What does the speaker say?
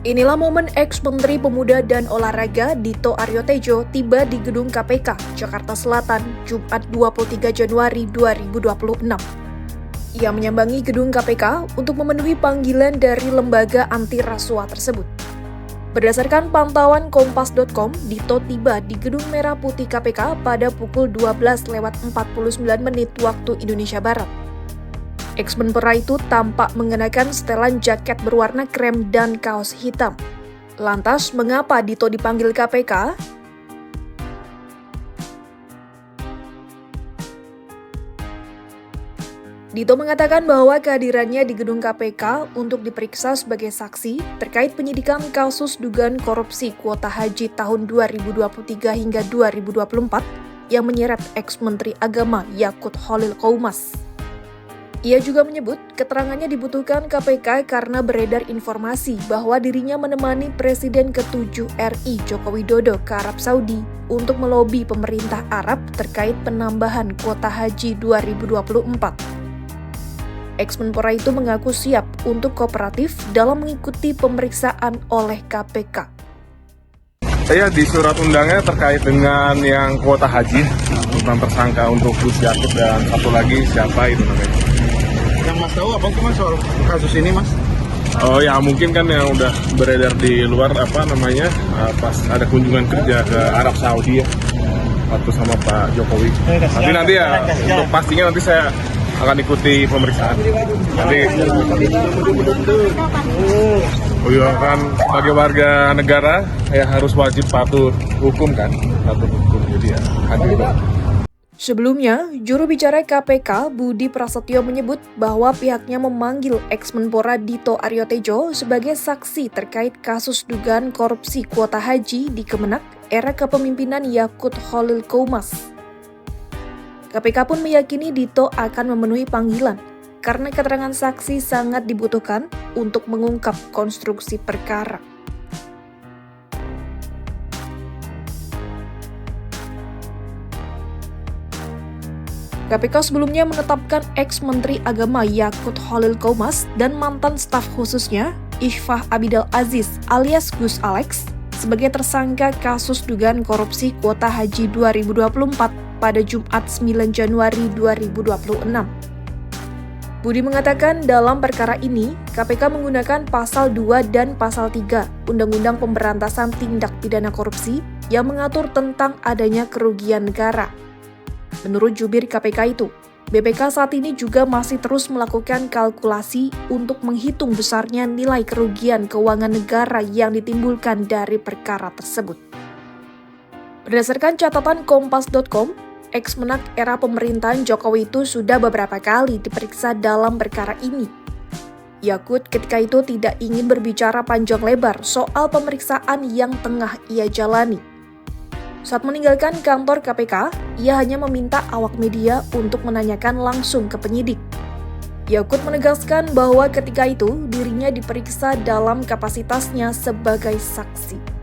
Inilah momen ex-Menteri Pemuda dan Olahraga Dito Aryo Tejo tiba di gedung KPK, Jakarta Selatan, Jumat 23 Januari 2026. Ia menyambangi gedung KPK untuk memenuhi panggilan dari lembaga anti rasuah tersebut. Berdasarkan pantauan Kompas.com, Dito tiba di Gedung Merah Putih KPK pada pukul 12:49 waktu Indonesia Barat. Ex-Menpora itu tampak mengenakan setelan jaket berwarna krem dan kaos hitam. Lantas, mengapa Dito dipanggil KPK? Dito mengatakan bahwa kehadirannya di gedung KPK untuk diperiksa sebagai saksi terkait penyidikan kasus dugaan korupsi kuota haji tahun 2023 hingga 2024 yang menyeret ex-Menteri Agama Yakut Khalil Qoumas. Ia juga menyebut keterangannya dibutuhkan KPK karena beredar informasi bahwa dirinya menemani Presiden ke-7 RI Joko Widodo ke Arab Saudi untuk melobi pemerintah Arab terkait penambahan kuota haji 2024. Ex-Menpora itu mengaku siap untuk kooperatif dalam mengikuti pemeriksaan oleh KPK. Saya di surat undangnya terkait dengan yang kuota haji tentang tersangka untuk Gus Yakut dan satu lagi siapa itu namanya. Yang Mas tahu apa sih Mas soal kasus ini Mas? Oh ya mungkin kan yang udah beredar di luar pas ada kunjungan kerja ke Arab Saudi ya waktu sama Pak Jokowi. Tapi nanti ya untuk pastinya nanti saya akan ikuti pemeriksaan. Nanti kan sebagai warga negara ya harus wajib patuh hukum kan, jadi ya hadir. Sebelumnya, juru bicara KPK Budi Prasetyo menyebut bahwa pihaknya memanggil ex-Menpora Dito Aryo Tejo sebagai saksi terkait kasus dugaan korupsi kuota haji di Kemenak era kepemimpinan Yakut Khalil Qoumas. KPK pun meyakini Dito akan memenuhi panggilan karena keterangan saksi sangat dibutuhkan untuk mengungkap konstruksi perkara. KPK sebelumnya menetapkan ex-Menteri Agama Yakut Khalil Qoumas dan mantan staf khususnya Ishfah Abidal Aziz alias Gus Alex sebagai tersangka kasus dugaan korupsi kuota haji 2024 pada Jumat 9 Januari 2026. Budi mengatakan dalam perkara ini, KPK menggunakan Pasal 2 dan Pasal 3 Undang-Undang Pemberantasan Tindak Pidana Korupsi yang mengatur tentang adanya kerugian negara. Menurut jubir KPK itu, BPK saat ini juga masih terus melakukan kalkulasi untuk menghitung besarnya nilai kerugian keuangan negara yang ditimbulkan dari perkara tersebut. Berdasarkan catatan Kompas.com, ex-Menak era pemerintahan Jokowi itu sudah beberapa kali diperiksa dalam perkara ini. Yakut ketika itu tidak ingin berbicara panjang lebar soal pemeriksaan yang tengah ia jalani. Saat meninggalkan kantor KPK, ia hanya meminta awak media untuk menanyakan langsung ke penyidik. Yakut menegaskan bahwa ketika itu dirinya diperiksa dalam kapasitasnya sebagai saksi.